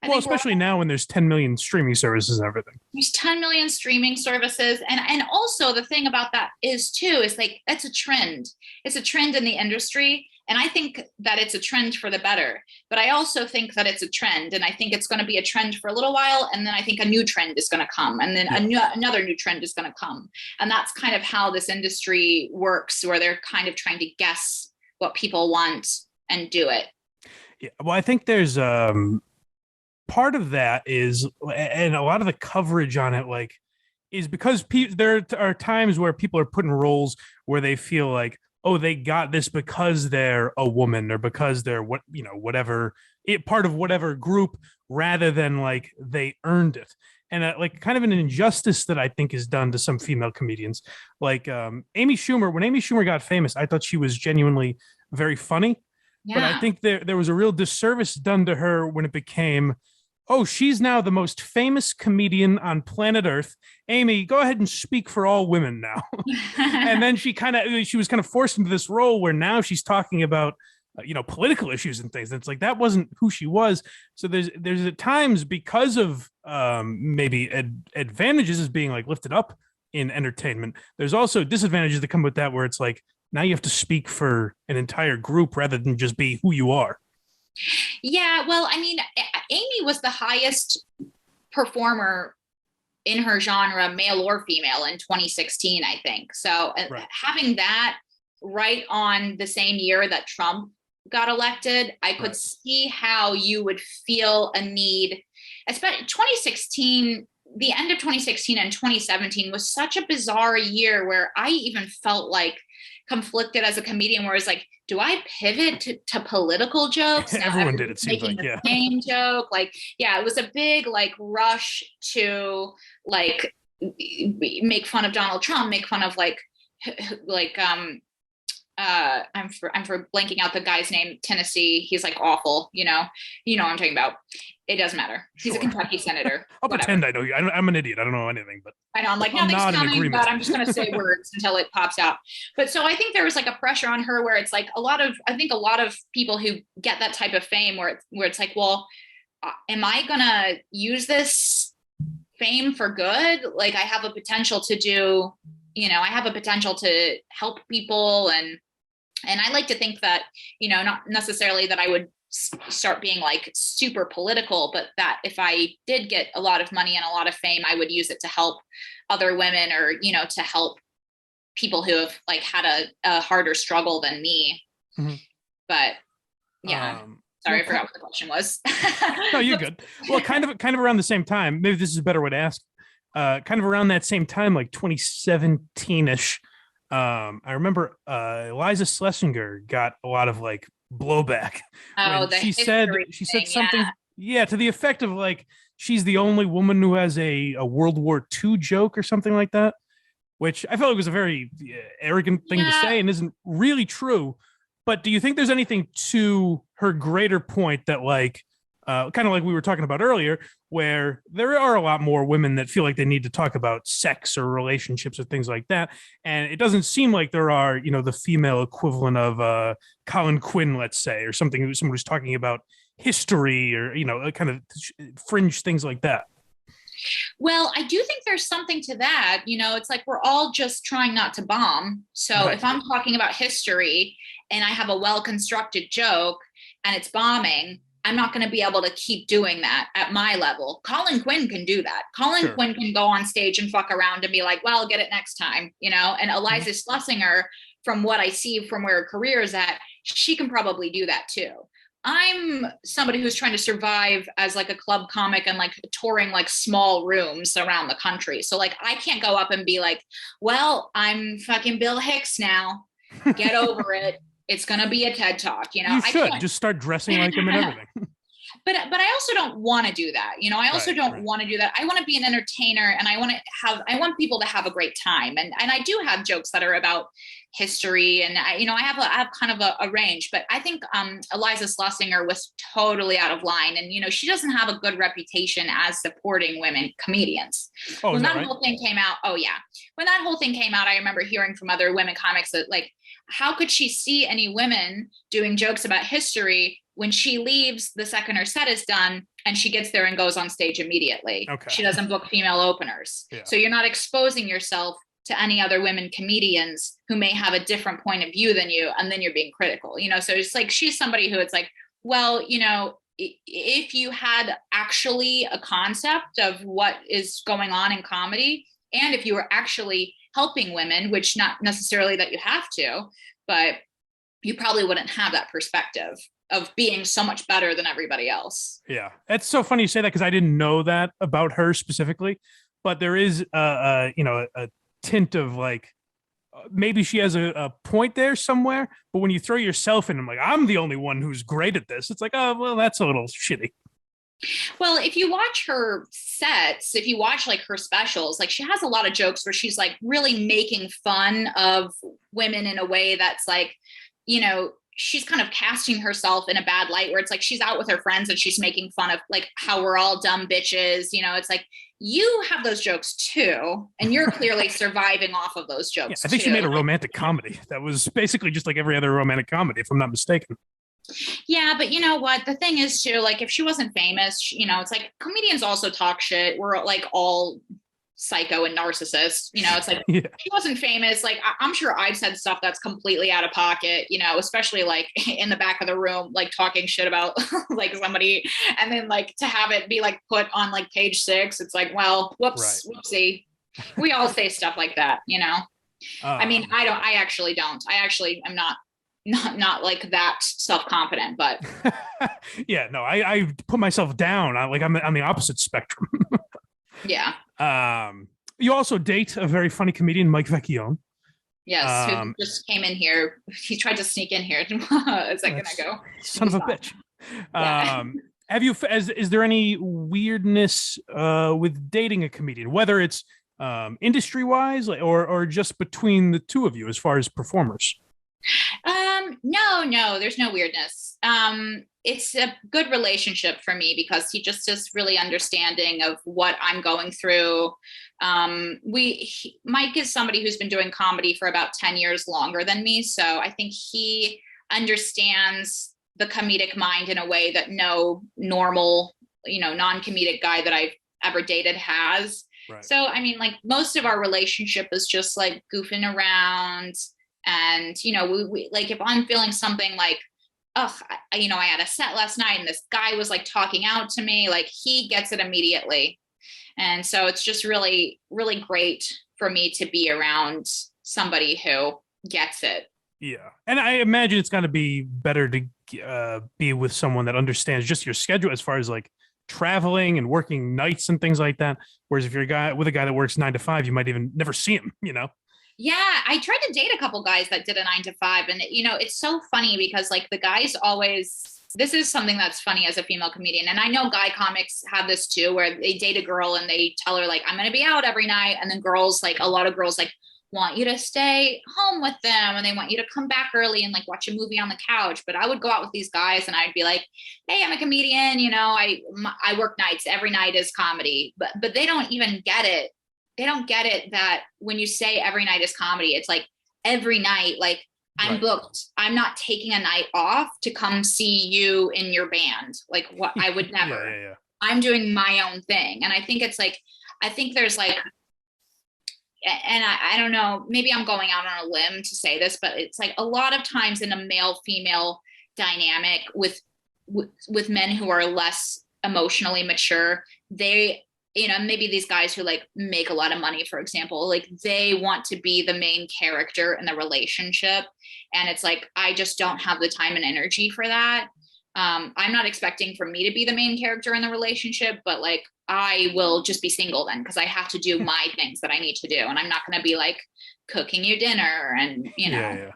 Well, especially now when there's 10 million streaming services and everything. There's 10 million streaming services. And also the thing about that is like, that's a trend. It's a trend in the industry. And I think that it's a trend for the better, but I also think that it's a trend, and I think it's going to be a trend for a little while. And then I think a new trend is going to come, and then another new trend is going to come. And that's kind of how this industry works, where they're kind of trying to guess what people want and do it. Yeah. Well, I think there's part of that is, and a lot of the coverage on it, like, is because there are times where people are put in roles where they feel like, oh, they got this because they're a woman or because they're whatever part of whatever group, rather than like they earned it. And like kind of an injustice that I think is done to some female comedians, like Amy Schumer. When Amy Schumer got famous, I thought she was genuinely very funny, but I think there was a real disservice done to her when it became, oh, she's now the most famous comedian on planet Earth. Amy, go ahead and speak for all women now. And then she was kind of forced into this role where now she's talking about, political issues and things. And it's like, that wasn't who she was. So there's at times, because of maybe advantages as being like lifted up in entertainment, there's also disadvantages that come with that, where it's like, now you have to speak for an entire group rather than just be who you are. Yeah, well, I mean, Amy was the highest performer in her genre, male or female, in 2016, I think. So having that right on the same year that Trump got elected, I could see how you would feel a need, especially 2016. The end of 2016 and 2017 was such a bizarre year where I even felt like conflicted as a comedian, where it's like, do I pivot to political jokes? Everyone did, it seems like, the same joke. Like, yeah, it was a big like rush to like make fun of Donald Trump, make fun of I'm for blanking out the guy's name. Tennessee. He's like awful. You know what I'm talking about. It doesn't matter. He's a Kentucky senator. I'll pretend I know you. I'm an idiot. I don't know anything, but I know. I'm like, nothing's coming, but I'm just going to say words until it pops out. But so I think there was like a pressure on her where it's like a lot of people who get that type of fame where it's like, well, am I going to use this fame for good? Like I have a potential to do, I have a potential to help people. And I like to think that, not necessarily that I would start being like super political, but that if I did get a lot of money and a lot of fame, I would use it to help other women or, to help people who have like had a harder struggle than me. Mm-hmm. But yeah, sorry, I forgot what the question was. No, you're good. Well, kind of around the same time, maybe this is a better way to ask, kind of around that same time, like 2017-ish. I remember Eliza Schlossinger got a lot of like blowback. Oh, she said something, to the effect of like she's the only woman who has a World War II joke or something like that, which I felt like was a very arrogant thing to say and isn't really true. But do you think there's anything to her greater point that like kind of like we were talking about earlier, where there are a lot more women that feel like they need to talk about sex or relationships or things like that. And it doesn't seem like there are, the female equivalent of Colin Quinn, let's say, or someone who's talking about history or, kind of fringe things like that. Well, I do think there's something to that. It's like we're all just trying not to bomb. So if I'm talking about history and I have a well-constructed joke and it's bombing, I'm not going to be able to keep doing that at my level. Colin Quinn can do that. Colin Quinn can go on stage and fuck around and be like, well, I'll get it next time, and Eliza Schlossinger, from what I see from where her career is at, she can probably do that too. I'm somebody who's trying to survive as like a club comic and like touring like small rooms around the country. So like, I can't go up and be like, well, I'm fucking Bill Hicks now. Get over it. It's going to be a TED Talk, You should just start dressing like him and everything. But I also don't want to do that. I also don't want to do that. I want to be an entertainer and I want people to have a great time. And I do have jokes that are about history and I have kind of a range, but I think Eliza Schlossinger was totally out of line. And, she doesn't have a good reputation as supporting women comedians. When that whole thing came out, when that whole thing came out, I remember hearing from other women comics that like, how could she see any women doing jokes about history when she leaves the second her set is done and she gets there and goes on stage immediately? Okay. She doesn't book female openers. Yeah. So you're not exposing yourself to any other women comedians who may have a different point of view than you. And then you're being critical, so it's like, she's somebody who it's like, well, if you had actually a concept of what is going on in comedy, and if you were actually helping women, which not necessarily that you have to, but you probably wouldn't have that perspective of being so much better than everybody else. Yeah. It's so funny you say that because I didn't know that about her specifically, but there is a tint of like, maybe she has a point there somewhere, but when you throw yourself in, I'm like, I'm the only one who's great at this. It's like, oh, well, that's a little shitty. Well, if you watch her sets, if you watch like her specials, like she has a lot of jokes where she's like really making fun of women in a way that's like, she's kind of casting herself in a bad light where it's like she's out with her friends and she's making fun of like how we're all dumb bitches. It's like you have those jokes too, and you're clearly surviving off of those jokes. Yeah, I think she made a romantic comedy that was basically just like every other romantic comedy, if I'm not mistaken. Yeah, but you know what? The thing is too, like if she wasn't famous, it's like comedians also talk shit. We're like all psycho and narcissist. You know, it's like, Yeah. he wasn't famous. Like, I'm sure I've said stuff that's completely out of pocket, you know, especially like in the back of the room, like talking shit about like somebody, and then like to have it be like put on like page 6. It's like, well, whoopsie. We all say stuff like that, you know? I mean, I actually don't. I actually am not like that self-confident, but yeah, no, I put myself down. I'm on the opposite spectrum. yeah. You also date a very funny comedian, Mike Vecchione. Yes, who just came in here. He tried to sneak in here a second ago. Son of a bitch. Yeah. Is there any weirdness with dating a comedian, whether it's industry wise or just between the two of you as far as performers? No, there's no weirdness. It's a good relationship for me because he just is really understanding of what I'm going through. Mike is somebody who's been doing comedy for about 10 years longer than me. So I think he understands the comedic mind in a way that no normal, you know, non-comedic guy that I've ever dated has. Right. So, I mean, like most of our relationship is just like goofing around. And, you know, we like, if I'm feeling something like, oh, you know, I had a set last night and this guy was like talking out to me, like he gets it immediately. And so it's just really, really great for me to be around somebody who gets it. Yeah. And I imagine it's got to be better to be with someone that understands just your schedule as far as like traveling and working nights and things like that. Whereas if you're a guy that works 9 to 5, you might even never see him, you know? Yeah, I tried to date a couple guys that did a 9 to 5. And, you know, it's so funny because like the guys always, this is something that's funny as a female comedian. And I know guy comics have this too, where they date a girl and they tell her like, I'm going to be out every night. And then girls, like a lot of girls like want you to stay home with them and they want you to come back early and like watch a movie on the couch. But I would go out with these guys and I'd be like, hey, I'm a comedian. You know, I work nights. Every night is comedy, but they don't even get it. They don't get it that when you say every night is comedy, it's like every night, like I'm booked. I'm not taking a night off to come see you in your band. Like what I would never. Yeah. I'm doing my own thing. And I think it's like, I think there's like, and I don't know, maybe I'm going out on a limb to say this, but it's like a lot of times in a male-female dynamic with men who are less emotionally mature, they, you know, maybe these guys who like make a lot of money, for example, like they want to be the main character in the relationship. And it's like, I just don't have the time and energy for that. I'm not expecting for me to be the main character in the relationship, but like, I will just be single then because I have to do my things that I need to do. And I'm not going to be like cooking you dinner and, you know. Yeah.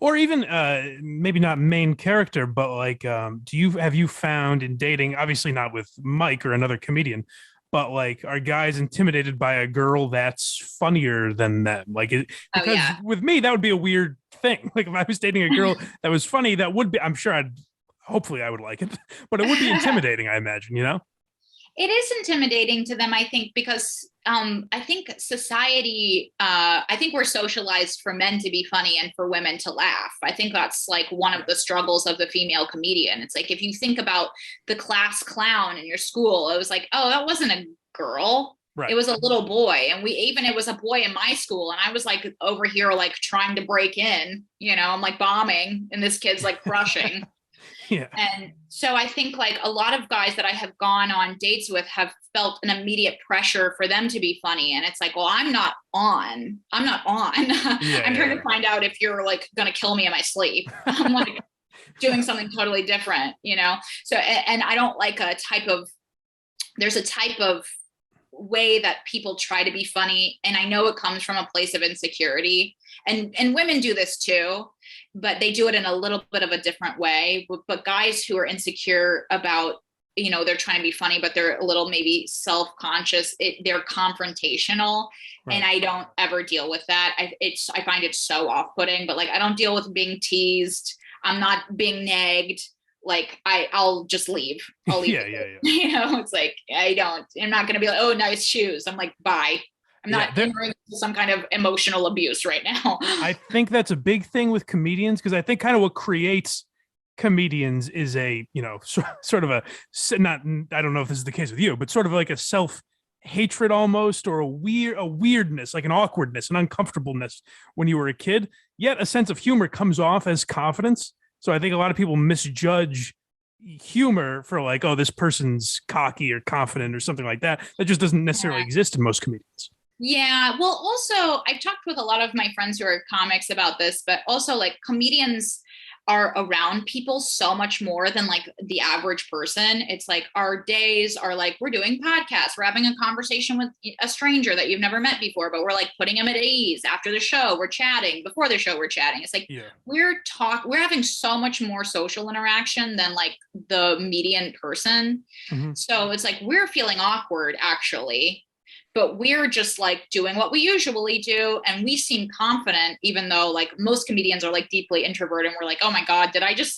Or even maybe not main character, but like, have you found in dating, obviously not with Mike or another comedian, but like, are guys intimidated by a girl that's funnier than them? Like, because with me, that would be a weird thing. Like if I was dating a girl that was funny, that would be, I'm sure hopefully I would like it, but it would be intimidating, I imagine, you know? It is intimidating to them, I think, because I think society, I think we're socialized for men to be funny and for women to laugh. I think that's like one of the struggles of the female comedian. It's like, if you think about the class clown in your school, it was like, oh, that wasn't a girl. Right. It was a little boy. And it was a boy in my school. And I was like over here, like trying to break in, you know, I'm like bombing and this kid's like crushing. Yeah. And so I think like a lot of guys that I have gone on dates with have felt an immediate pressure for them to be funny. And it's like, well, I'm not on. I'm trying to find out if you're like going to kill me in my sleep. I'm like doing something totally different, you know? So, and I don't like there's a type of way that people try to be funny. And I know it comes from a place of insecurity and women do this too, but they do it in a little bit of a different way. But guys who are insecure about, you know, they're trying to be funny, but they're a little maybe self-conscious, they're confrontational. Right. And I don't ever deal with that. I find it so off-putting, but like, I don't deal with being teased. I'm not being nagged. Like I'll just leave. I'll leave. Yeah. You know, it's like, I'm not going to be like, oh, nice shoes. I'm like, bye. I'm not entering some kind of emotional abuse right now. I think that's a big thing with comedians, because I think kind of what creates comedians is a, you know, sort of a, not, I don't know if this is the case with you, but sort of like a self hatred almost, or a weirdness, like an awkwardness, an uncomfortableness when you were a kid. Yet a sense of humor comes off as confidence. So I think a lot of people misjudge humor for like, oh, this person's cocky or confident or something like that. That just doesn't necessarily exist in most comedians. Yeah. Well, also, I've talked with a lot of my friends who are comics about this, but also like comedians are around people so much more than like the average person. It's like our days are like, we're doing podcasts, we're having a conversation with a stranger that you've never met before, but we're like putting them at ease. After the show, we're chatting. Before the show, we're chatting. It's like, we're having so much more social interaction than like the median person. So it's like, we're feeling awkward actually, but we're just like doing what we usually do. And we seem confident, even though like most comedians are like deeply introverted. And we're like, oh my God, did I just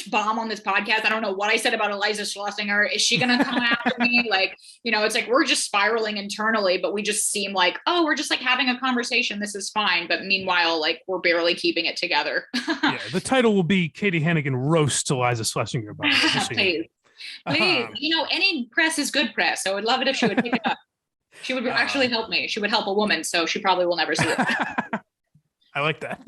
bomb on this podcast? I don't know what I said about Eliza Schlossinger. Is she going to come after me? Like, you know, it's like, we're just spiraling internally, but we just seem like, oh, we're just like having a conversation. This is fine. But meanwhile, like we're barely keeping it together. Yeah, the title will be Katie Hannigan roasts Eliza Schlesinger. Please, you know, any press is good press. So I would love it if she would pick it up. She would actually help me. She would help a woman. So she probably will never see it. I like that.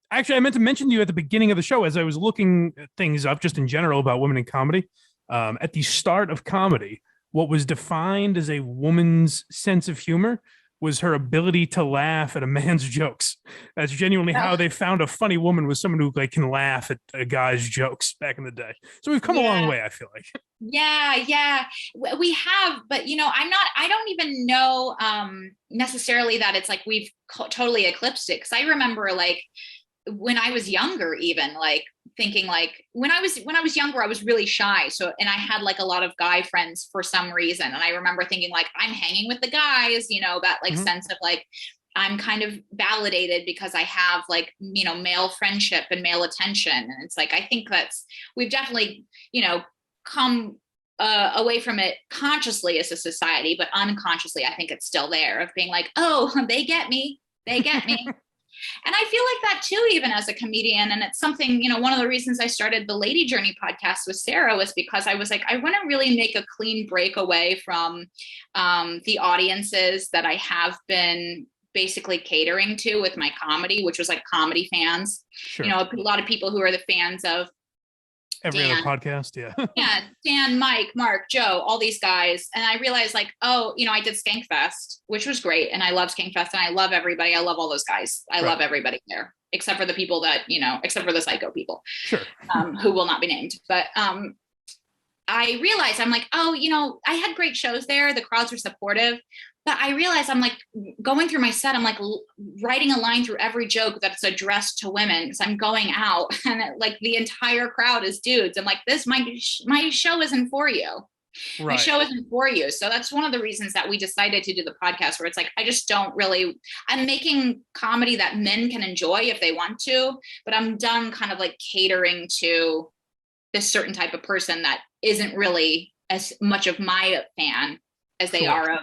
Actually, I meant to mention to you at the beginning of the show, as I was looking things up just in general about women in comedy, at the start of comedy, what was defined as a woman's sense of humor was her ability to laugh at a man's jokes. That's genuinely how they found a funny woman, was someone who like can laugh at a guy's jokes back in the day. So we've come a long way, I feel like. Yeah, we have, but you know, I don't even know necessarily that it's like we've totally eclipsed it. Cause I remember like when I was younger, even like thinking like when I was younger, I was really shy. So, and I had like a lot of guy friends for some reason. And I remember thinking like, I'm hanging with the guys, you know, that like sense of like, I'm kind of validated because I have like, you know, male friendship and male attention. And it's like, I think we've definitely, you know, come away from it consciously as a society, but unconsciously, I think it's still there of being like, oh, they get me. And I feel like that too, even as a comedian. And it's something, you know, one of the reasons I started the Lady Journey podcast with Sarah was because I was like, I want to really make a clean break away from the audiences that I have been basically catering to with my comedy, which was like comedy fans. Sure. You know, a lot of people who are the fans of every Dan, other podcast. Yeah. Dan, Mike, Mark, Joe, all these guys. And I realized like, oh, you know, I did Skankfest, which was great. And I love Skankfest and I love everybody. I love all those guys. I love everybody there, except for the people that, you know, except for the psycho people, who will not be named. But I realized I'm like, oh, you know, I had great shows there. The crowds were supportive. But I realized I'm like going through my set, I'm like writing a line through every joke that's addressed to women because I'm going out and like the entire crowd is dudes. I'm like, my show isn't for you. My show isn't for you. So that's one of the reasons that we decided to do the podcast, where it's like, I just don't really, I'm making comedy that men can enjoy if they want to, but I'm done kind of like catering to this certain type of person that isn't really as much of my fan as they are of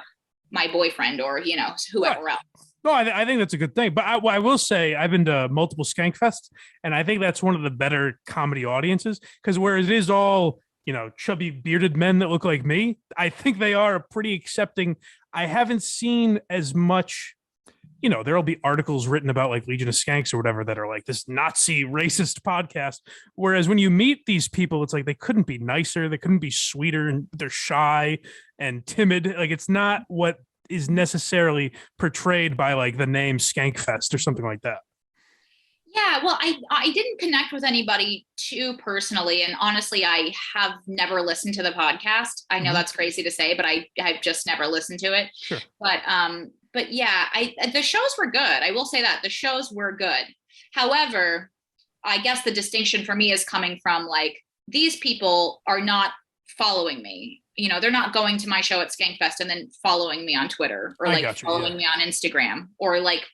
my boyfriend or, you know, whoever else. No, I think that's a good thing. But I will say I've been to multiple Skankfests, and I think that's one of the better comedy audiences, because whereas it is all, you know, chubby bearded men that look like me, I think they are pretty accepting. I haven't seen as much, you know, there'll be articles written about like Legion of Skanks or whatever that are like this Nazi racist podcast. Whereas when you meet these people, it's like they couldn't be nicer, they couldn't be sweeter, and they're shy and timid. Like it's not what is necessarily portrayed by like the name Skankfest or something like that. Yeah, well, I didn't connect with anybody too personally, and honestly, I have never listened to the podcast. I know that's crazy to say, but I've just never listened to it. Sure. But yeah, the shows were good. I will say that the shows were good. However, I guess the distinction for me is coming from like, these people are not following me. You know, they're not going to my show at Skankfest and then following me on Twitter or like following me on Instagram or like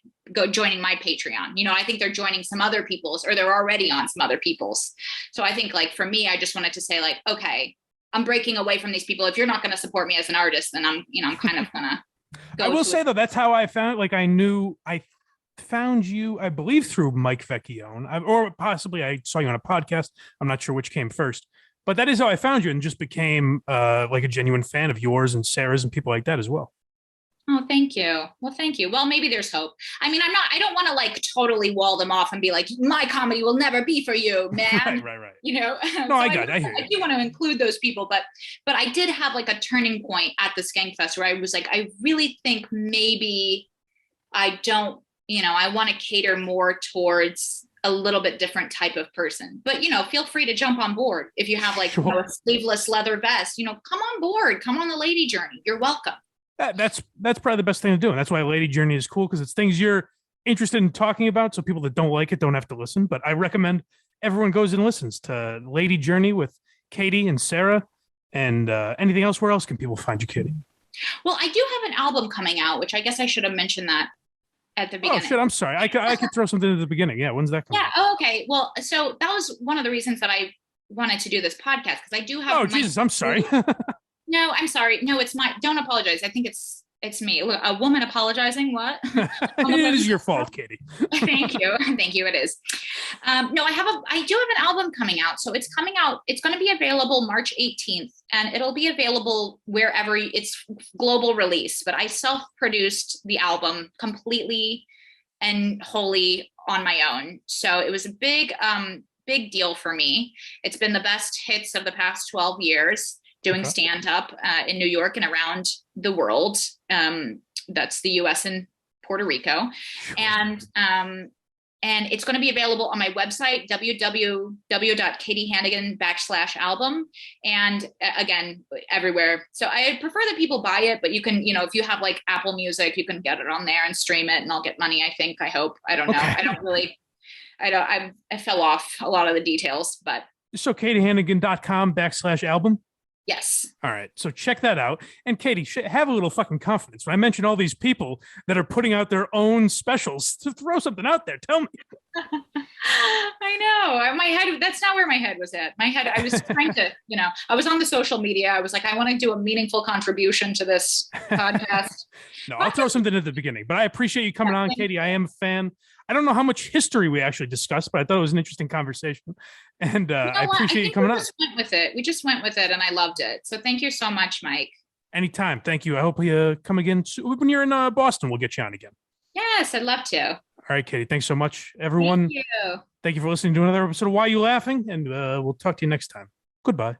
joining my Patreon. You know, I think they're joining some other people's, or they're already on some other people's. So I think like for me, I just wanted to say like, okay, I'm breaking away from these people. If you're not going to support me as an artist, then I'm kind of going to go. I will say though, that's how I found, like, I found you, I believe through Mike Vecchione, or possibly I saw you on a podcast. I'm not sure which came first. But that is how I found you and just became like a genuine fan of yours and Sarah's and people like that as well. Oh, thank you. Well, thank you. Well, maybe there's hope. I mean, I don't want to like totally wall them off and be like, my comedy will never be for you, man. Right. You know? No, So I got it. I hear you. I do want to include those people, but I did have like a turning point at the Skankfest where I was like, I really think maybe I don't, I want to cater more towards a little bit different type of person. But, feel free to jump on board. If you have like a sleeveless leather vest, come on board, come on the lady journey. You're welcome. That's probably the best thing to do. And that's why Lady Journey is cool, because it's things you're interested in talking about. So people that don't like it don't have to listen. But I recommend everyone goes and listens to Lady Journey with Katie and Sarah. And anything else, where else can people find you, Katie? Well, I do have an album coming out, which I guess I should have mentioned that at the beginning. Oh, shit. I'm sorry. I could throw something at the beginning. Yeah. When's that coming out? Yeah. Oh, okay. Well, so that was one of the reasons that I wanted to do this podcast, because I do have. Oh, Jesus. I'm sorry. No, I'm sorry. No, it's don't apologize. I think it's me. A woman apologizing. What? It is your fault, Katie. Thank you. Thank you. It is. No, I do have an album coming out. So it's coming out. It's going to be available March 18th, and it'll be available wherever it's global release. But I self-produced the album completely and wholly on my own. So it was a big deal for me. It's been the best hits of the past 12 years. Doing stand-up in New York and around the world. That's the U.S. and Puerto Rico. And it's going to be available on my website, www.katiehannigan.com/album. And again, everywhere. So I prefer that people buy it, but you can, if you have like Apple Music, you can get it on there and stream it and I'll get money, I think, I hope. I don't know. I don't really, I fell off a lot of the details, but. So katiehannigan.com/album. Yes. All right. So check that out. And Katie, have a little fucking confidence. I mentioned all these people that are putting out their own specials. To throw something out there. Tell me. I know. My head, that's not where my head was at. My head, I was trying to, I was on the social media. I was like, I want to do a meaningful contribution to this podcast. No, I'll throw something at the beginning. But I appreciate you coming on, Katie. I am a fan. I don't know how much history we actually discussed, but I thought it was an interesting conversation. And I appreciate you coming on. We just went with it and I loved it. So thank you so much, Mike. Anytime. Thank you. I hope you come again. When you're in Boston, we'll get you on again. Yes, I'd love to. All right, Katie. Thanks so much, everyone. Thank you. Thank you for listening to another episode of Why You Laughing? And we'll talk to you next time. Goodbye.